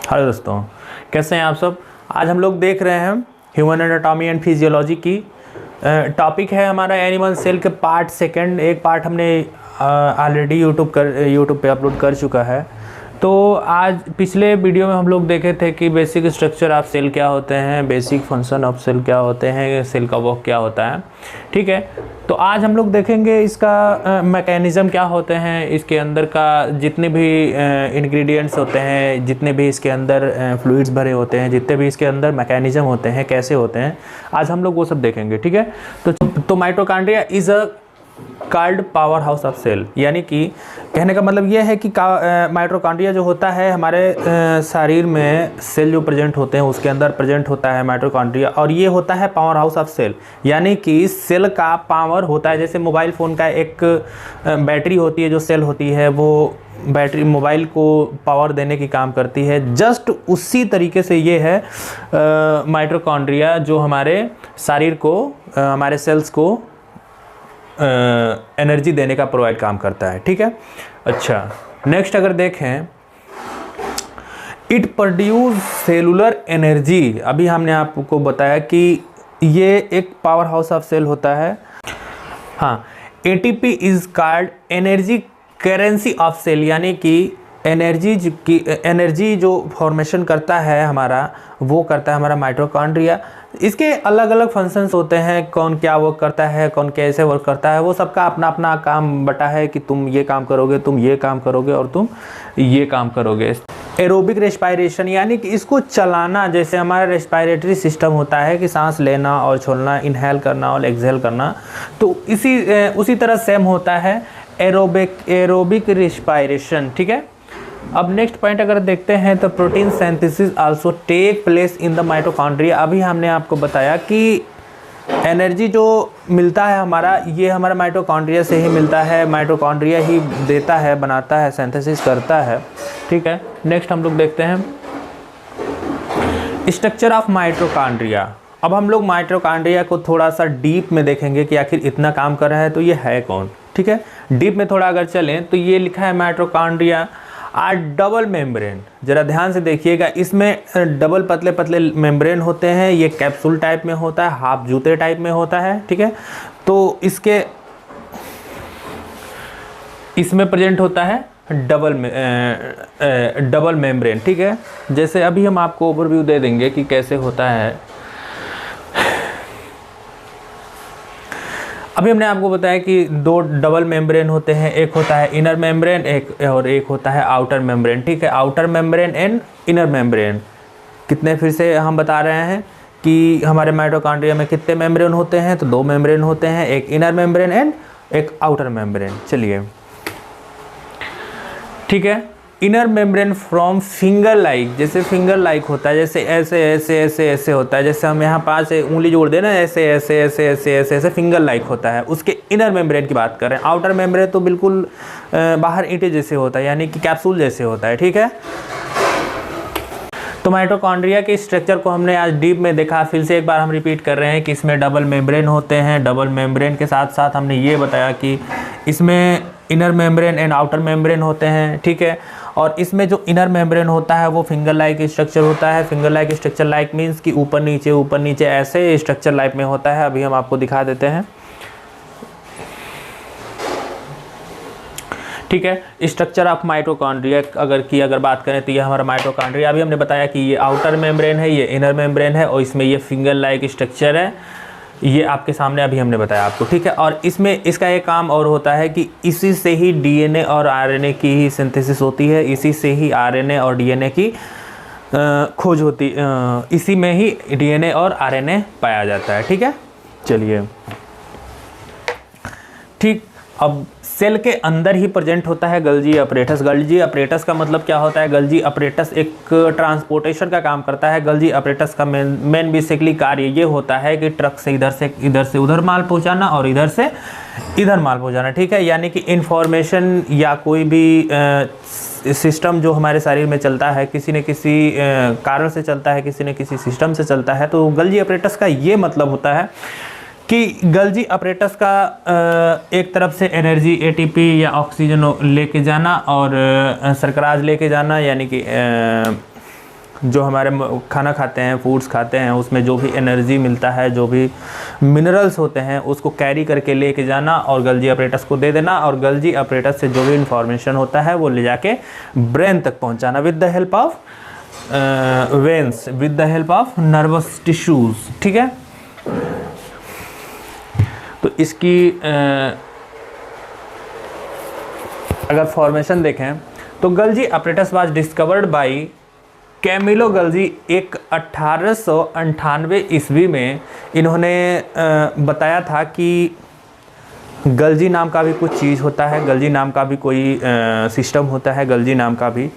Hello दोस्तों, कैसे हैं आप सब। आज हम लोग देख रहे हैं ह्यूमन एनाटॉमी एंड फिजियोलॉजी की। टॉपिक है हमारा एनिमल सेल के पार्ट सेकंड। एक पार्ट हमने ऑलरेडी यूट्यूब पे अपलोड कर चुका है। तो आज पिछले वीडियो में हम लोग देखे थे कि बेसिक स्ट्रक्चर ऑफ सेल क्या होते हैं, बेसिक फंक्शन ऑफ सेल क्या होते हैं, सेल का वर्क क्या होता है। ठीक है, तो आज हम लोग देखेंगे इसका मैकेनिज़्म क्या होते हैं, इसके अंदर का जितने भी इंग्रेडिएंट्स होते हैं, जितने भी इसके अंदर फ्लूइड्स भरे होते हैं, जितने भी इसके अंदर मैकेनिज़्म होते हैं, कैसे होते हैं, आज हम लोग वो सब देखेंगे। ठीक है, तो mitochondria is a called power house of cell, यानी कि कहने का मतलब ये है कि माइटोकॉन्ड्रिया जो होता है हमारे शरीर में सेल जो प्रेजेंट होते हैं उसके अंदर प्रेजेंट होता है माइटोकॉन्ड्रिया, और ये होता है पावर हाउस ऑफ सेल, यानी कि सेल का पावर होता है। जैसे मोबाइल फ़ोन का एक बैटरी होती है, जो सेल होती है वो बैटरी मोबाइल को पावर देने की काम करती है। जस्ट उसी तरीके से ये है माइटोकॉन्ड्रिया, जो हमारे शरीर को हमारे सेल्स को एनर्जी देने का प्रोवाइड काम करता है। ठीक है, अच्छा नेक्स्ट अगर देखें, इट प्रोड्यूस सेलुलर एनर्जी। अभी हमने आपको बताया कि ये एक पावर हाउस ऑफ सेल होता है। हाँ, ATP is called energy currency of cell, यानी कि एनर्जी जो फॉर्मेशन करता है हमारा, वो करता है हमारा माइटोकॉन्ड्रिया। इसके अलग अलग फंक्शंस होते हैं, कौन क्या वर्क करता है, कौन कैसे वर्क करता है, वो सबका अपना अपना काम बटा है कि तुम ये काम करोगे, तुम ये काम करोगे और तुम ये काम करोगे। एरोबिक रेस्पिरेशन, यानी कि इसको चलाना, जैसे हमारा रेस्पिरेटरी सिस्टम होता है कि सांस लेना और छोड़ना, इनहेल करना और एक्सहेल करना, तो उसी तरह सेम होता है एरोबिक रेस्पिरेशन। ठीक है, अब नेक्स्ट पॉइंट अगर देखते हैं तो protein synthesis also take place in the mitochondria. अभी हमने आपको बताया कि एनर्जी जो मिलता है हमारा, ये हमारा माइटोकॉन्ड्रिया से ही मिलता है, माइटोकॉन्ड्रिया ही देता है, बनाता है, सिंथेसिस करता है। ठीक है, नेक्स्ट हम लोग देखते हैं स्ट्रक्चर ऑफ माइटोकॉन्ड्रिया। अब हम लोग माइटोकॉन्ड्रिया को थोड़ा सा डीप में देखेंगे कि आखिर इतना काम कर रहा है तो ये है कौन। ठीक है, डीप में थोड़ा अगर चलें तो ये लिखा है माइटोकॉन्ड्रिया आर डबल मेम्ब्रेन। जरा ध्यान से देखिएगा, इसमें डबल पतले पतले मेम्ब्रेन होते हैं। ये कैप्सूल टाइप में होता है, हाफ जूते टाइप में होता है। ठीक है, तो इसमें प्रेजेंट होता है डबल मेम्ब्रेन। ठीक है, जैसे अभी हम आपको ओवरव्यू दे देंगे कि कैसे होता है। अभी हमने आपको बताया कि दो डबल मेम्ब्रेन होते हैं, एक होता है इनर मेम्ब्रेन, एक होता है आउटर मेम्ब्रेन। ठीक है, outer membrane and inner membrane कितने, फिर से हम बता रहे हैं कि हमारे माइटोकॉन्ड्रिया में कितने मेम्ब्रेन होते हैं, तो दो मेम्ब्रेन होते हैं, एक इनर मेम्ब्रेन एंड एक आउटर मेम्ब्रेन। चलिए, ठीक है, inner membrane from finger like, जैसे फिंगर लाइक होता है, जैसे ऐसे ऐसे ऐसे ऐसे होता है, जैसे हम यहाँ 5 उंगली जोड़ दें ना, ऐसे ऐसे ऐसे ऐसे ऐसे ऐसे फिंगर लाइक होता है, उसके इनर मेम्ब्रेन की बात कर रहे हैं। आउटर मेम्ब्रेन तो बिल्कुल बाहर ईंटे जैसे होता है, यानी कि कैप्सूल जैसे होता है। ठीक है, तो माइटोकॉन्ड्रिया के स्ट्रक्चर को हमने आज डीप में देखा। फिर से एक बार हम रिपीट कर रहे हैं कि इसमें डबल मेम्ब्रेन होते हैं। डबल मेम्ब्रेन के साथ साथ हमने ये बताया कि इसमें inner membrane and outer membrane होते हैं। ठीक है, और इसमें जो इनर मेम्ब्रेन होता है वो फिंगर लाइक स्ट्रक्चर होता है। Finger like structure like means कि ऊपर नीचे ऐसे स्ट्रक्चर लाइक में होता है। अभी हम आपको दिखा देते हैं। ठीक है, स्ट्रक्चर ऑफ माइटोकॉन्ड्रिया अगर बात करें तो ये हमारा माइटोकॉन्ड्रिया, अभी हमने बताया कि ये आउटर मेम्ब्रेन है, ये इनर मेम्ब्रेन है, और इसमें ये फिंगर लाइक स्ट्रक्चर है, ये आपके सामने अभी हमने बताया आपको। ठीक है, और इसमें इसका एक काम और होता है कि इसी से ही डीएनए और आरएनए की ही सिंथेसिस होती है, इसी से ही आरएनए और डीएनए की खोज होती, इसी में ही डीएनए और आरएनए पाया जाता है। ठीक है, चलिए, ठीक, अब सेल के अंदर ही प्रेजेंट होता है गल्जी अपरेटस। गल्जी अपरेटस का मतलब क्या होता है? गल्जी अपरेटस एक ट्रांसपोर्टेशन का काम करता है। गल्जी अपरेटस का मेन बेसिकली कार्य ये होता है कि ट्रक से इधर से उधर माल पहुंचाना और इधर से इधर माल पहुंचाना। ठीक है, यानी कि इंफॉर्मेशन या कोई भी सिस्टम जो हमारे शरीर में चलता है, किसी न किसी कारण से चलता है, किसी न किसी सिस्टम से चलता है, तो गल्जी अपरेटस का ये मतलब होता है कि गल्जी अपरेटस का एक तरफ से एनर्जी एटीपी या ऑक्सीजन लेके जाना और सरकराज लेके जाना, यानी कि जो हमारे खाना खाते हैं, फूड्स खाते हैं, उसमें जो भी एनर्जी मिलता है, जो भी मिनरल्स होते हैं, उसको कैरी करके लेके जाना और गल्जी अपरेटस को दे देना, और गल्जी अपरेटस से जो भी इंफॉर्मेशन होता है वो ले जाके ब्रेन तक पहुंचाना with the help of veins, with the help of nervous tissues. ठीक है, तो इसकी अगर फॉर्मेशन देखें तो Golgi apparatus was discovered by Camillo Golgi. एक 1898 ईस्वी में इन्होंने बताया था कि गल्जी नाम का भी कुछ चीज़ होता है, गल्जी नाम का भी कोई सिस्टम होता है, गल्जी नाम का भी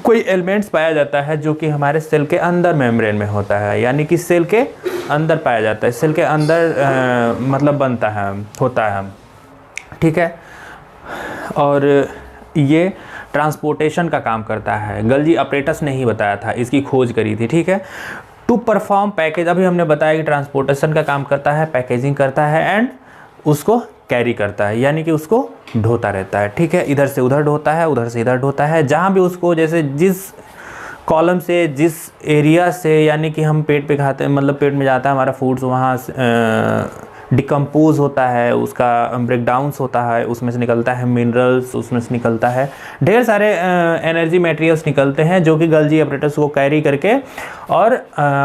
कोई एलिमेंट्स पाया जाता है जो कि हमारे सेल के अंदर मेम्ब्रेन में होता है, यानी कि सेल के अंदर पाया जाता है, सेल के अंदर मतलब बनता है, होता है। ठीक है, और ये ट्रांसपोर्टेशन का काम करता है। गल्जी अपरेटस ने ही बताया था, इसकी खोज करी थी। ठीक है, टू परफॉर्म पैकेज, अभी हमने बताया कि ट्रांसपोर्टेशन का काम करता है, पैकेजिंग करता है एंड उसको कैरी करता है, यानी कि उसको ढोता रहता है। ठीक है, इधर से उधर ढोता है, उधर से इधर ढोता है, जहाँ भी उसको, जैसे जिस कॉलम से, जिस एरिया से, यानी कि हम पेट पे खाते हैं, मतलब पेट में जाता है हमारा फूड्स, वहाँ डिकम्पोज होता है, उसका ब्रेकडाउन्स होता है, उसमें से निकलता है मिनरल्स, उसमें से निकलता है ढेर सारे एनर्जी मटेरियल्स निकलते हैं, जो कि गल्जी अपरेटस को कैरी करके और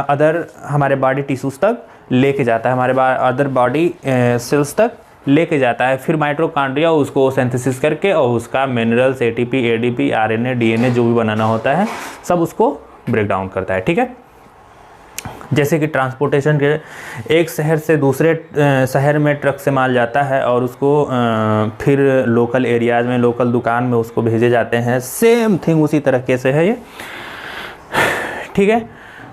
अदर हमारे बॉडी टिश्यूज़ तक लेके जाता है, हमारे अदर बॉडी सेल्स तक लेके जाता है। फिर माइटोकॉन्ड्रिया उसको सिंथेसिस करके और उसका minerals, ATP, ADP, RNA, DNA जो भी बनाना होता है सब उसको ब्रेक डाउन करता है। ठीक है, जैसे कि ट्रांसपोर्टेशन के एक शहर से दूसरे शहर में ट्रक से माल जाता है और उसको फिर लोकल एरियाज़ में, लोकल दुकान में उसको भेजे जाते हैं, सेम थिंग उसी तरीके से है ये। ठीक है,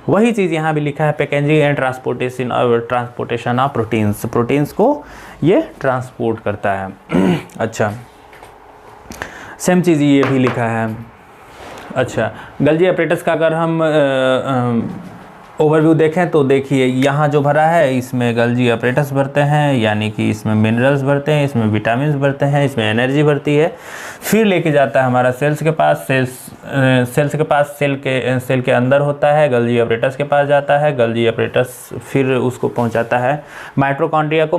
वही चीज़ यहाँ भी लिखा है, packaging and transportation of proteins, proteins को ये ट्रांसपोर्ट करता है। अच्छा, सेम चीज़ ये भी लिखा है। अच्छा, गल्जी अपरेटस का अगर हम ओवरव्यू देखें तो देखिए यहाँ जो भरा है इसमें गल्जी अपरेटस भरते हैं, यानी कि इसमें मिनरल्स भरते हैं, इसमें विटामिन्स भरते हैं, इसमें एनर्जी भरती है, फिर लेके जाता है हमारा सेल्स के पास, सेल्स के पास सेल के अंदर होता है, गल्जी अपरेटस के पास जाता है, गल्जी अपरेटस फिर उसको पहुँचाता है माइटोकॉन्ड्रिया को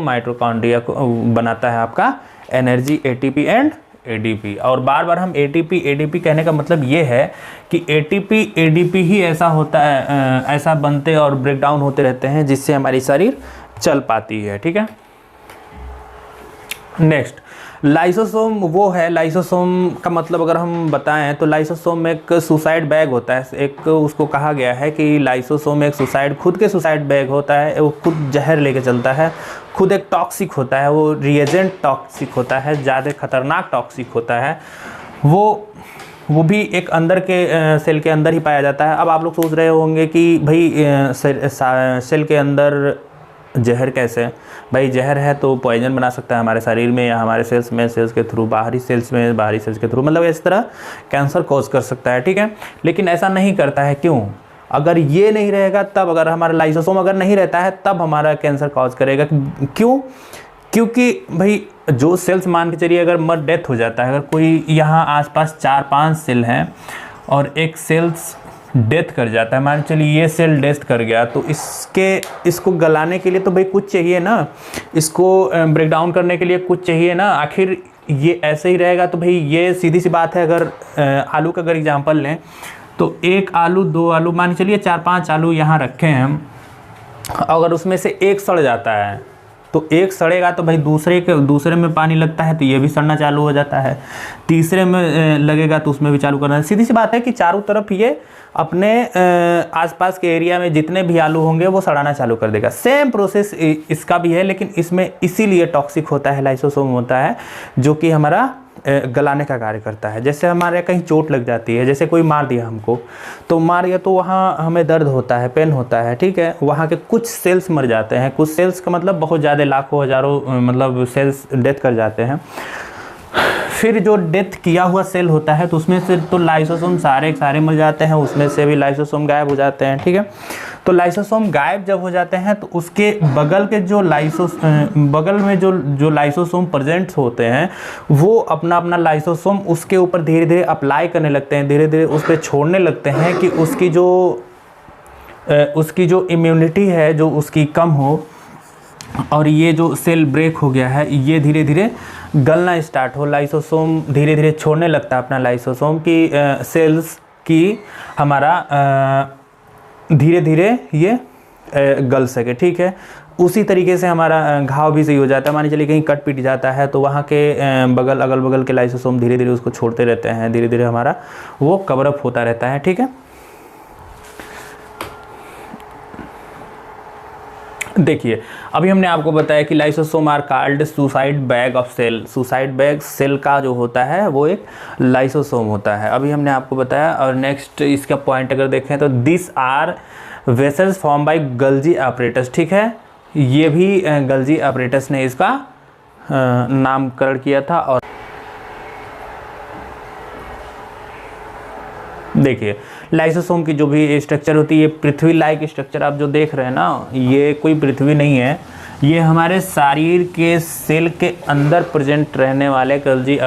बनाता है आपका एनर्जी, एटीपी एंड एडीपी। और बार बार हम एटीपी कहने का मतलब ये है कि एडीपी ही ऐसा होता है, ऐसा बनते और ब्रेक डाउन होते रहते हैं जिससे हमारी शरीर चल पाती है। ठीक है, नेक्स्ट लाइसोसोम वो है, लाइसोसोम का मतलब अगर हम बताएं तो लाइसोसोम एक सुसाइड बैग होता है, एक उसको कहा गया है कि लाइसोसोम एक खुद के सुसाइड बैग होता है, वो खुद जहर लेके चलता है, खुद एक टॉक्सिक होता है, वो रिएजेंट टॉक्सिक होता है, ज़्यादा खतरनाक टॉक्सिक होता है, वो भी एक अंदर के सेल के अंदर ही पाया जाता है। अब आप लोग सोच रहे होंगे कि भाई सेल के अंदर जहर कैसे? भाई जहर है तो पॉइजन बना सकता है हमारे शरीर में या हमारे सेल्स में, सेल्स के थ्रू, बाहरी सेल्स के थ्रू, मतलब इस तरह कैंसर कॉज कर सकता है। ठीक है, लेकिन ऐसा नहीं करता है। क्यों? अगर ये नहीं रहेगा तब, अगर हमारा लाइसोसोम अगर नहीं रहता है तब हमारा कैंसर कॉज करेगा। क्यों? क्योंकि भाई जो सेल्स, मान के चलिए अगर मर डेथ हो जाता है, अगर कोई यहाँ आसपास 4-5 सेल हैं और एक सेल्स डेथ कर जाता है, मान चलिए ये सेल डेथ कर गया, तो इसको गलाने के लिए तो भाई कुछ चाहिए ना, इसको ब्रेक डाउन करने के लिए कुछ चाहिए ना। आखिर ये ऐसे ही रहेगा तो भाई ये सीधी सी बात है। अगर आलू का अगर एग्जांपल लें तो 1 आलू, 2 आलू, मान के चलिए 4-5 आलू यहाँ रखे हैं हम, अगर उसमें से एक सड़ जाता है तो एक सड़ेगा तो भाई दूसरे में पानी लगता है तो ये भी सड़ना चालू हो जाता है, तीसरे में लगेगा तो उसमें भी चालू करना है। सीधी सी बात है कि चारों तरफ ये अपने आसपास के एरिया में जितने भी आलू होंगे वो सड़ाना चालू कर देगा। सेम प्रोसेस इसका भी है, लेकिन इसमें इसीलिए टॉक्सिक होता है, लाइसोसोम होता है, जो कि हमारा गलाने का कार्य करता है। जैसे हमारे कहीं चोट लग जाती है, जैसे कोई मार दिया हमको, तो मार दिया तो वहाँ हमें दर्द होता है, पेन होता है, ठीक है, वहाँ के कुछ सेल्स मर जाते हैं, कुछ सेल्स का मतलब बहुत ज़्यादा, लाखों हज़ारों मतलब सेल्स डेथ कर जाते हैं। फिर जो डेथ किया हुआ सेल होता है तो उसमें से तो लाइसोसोम सारे मर जाते हैं, उसमें से भी लाइसोसोम गायब हो जाते हैं, ठीक है। तो लाइसोसोम गायब जब हो जाते हैं तो उसके बगल के जो बगल में जो लाइसोसोम प्रेजेंट होते हैं वो अपना लाइसोसोम उसके ऊपर धीरे धीरे अप्लाई करने लगते हैं, धीरे धीरे उस पर छोड़ने लगते हैं कि उसकी जो इम्यूनिटी है जो उसकी कम हो, और ये जो सेल ब्रेक हो गया है ये धीरे धीरे गलना स्टार्ट हो। लाइसोसोम धीरे धीरे छोड़ने लगता है अपना लाइसोसोम की सेल्स की हमारा धीरे धीरे ये गल सके, ठीक है। उसी तरीके से हमारा घाव भी सही हो जाता है। मान चलिए कहीं कट पिट जाता है तो वहाँ के अगल बगल के लाइसोसोम धीरे धीरे उसको छोड़ते रहते हैं, धीरे धीरे हमारा वो कवर अप होता रहता है, ठीक है। देखिए अभी हमने आपको बताया कि lysosome are called suicide bag of cell. Suicide bag cell का जो होता है वो एक लाइसोसोम होता है, अभी हमने आपको बताया। और नेक्स्ट इसका पॉइंट अगर देखें तो this are vessels form by Golgi apparatus, ठीक है। ये भी गल्जी apparatus ने इसका नामकरण किया था। और देखिए लाइसोसोम की जो भी स्ट्रक्चर होती है ये पृथ्वी लाइक स्ट्रक्चर आप जो देख रहे हैं ना, ये कोई पृथ्वी नहीं है, ये हमारे शरीर के सेल के अंदर प्रेजेंट रहने वाले गल्जी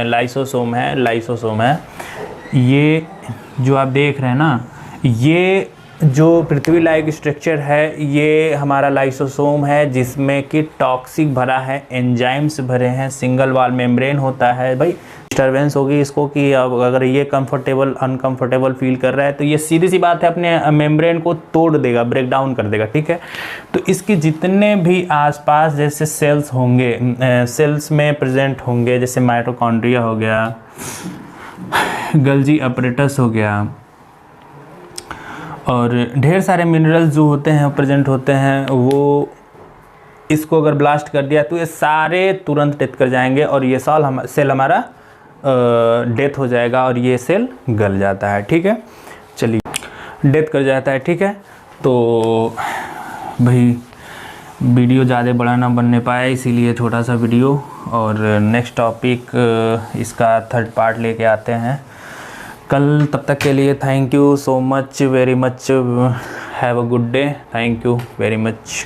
लाइसोसोम है। ये जो आप देख रहे हैं ना, ये जो पृथ्वी लाइक स्ट्रक्चर है ये हमारा लाइसोसोम है, जिसमें कि टॉक्सिक भरा है, एंजाइम्स भरे हैं, सिंगल वॉल मेम्ब्रेन होता है। भाई डिस्टर्बेंस होगी इसको कि अब अगर ये अनकंफर्टेबल फील कर रहा है तो ये सीधी सी बात है अपने मेम्ब्रेन को तोड़ देगा, ब्रेक डाउन कर देगा, ठीक है। तो इसके जितने भी आसपास जैसे सेल्स होंगे, सेल्स में प्रेजेंट होंगे, जैसे माइटोकॉन्ड्रिया हो गया, गल्जी apparatus हो गया, और ढेर सारे मिनरल्स जो होते हैं प्रेजेंट होते हैं, वो इसको अगर ब्लास्ट कर दिया तो ये सारे तुरंत डेथ कर जाएंगे और ये सेल हमारा डेथ हो जाएगा और ये सेल गल जाता है, ठीक है। चलिए डेथ कर जाता है, ठीक है। तो भाई वीडियो ज़्यादा बड़ा ना बनने पाया इसीलिए छोटा सा वीडियो, और नेक्स्ट टॉपिक इसका थर्ड पार्ट लेके आते हैं कल। तब तक के लिए thank you so much very much, have a good day, thank you very much.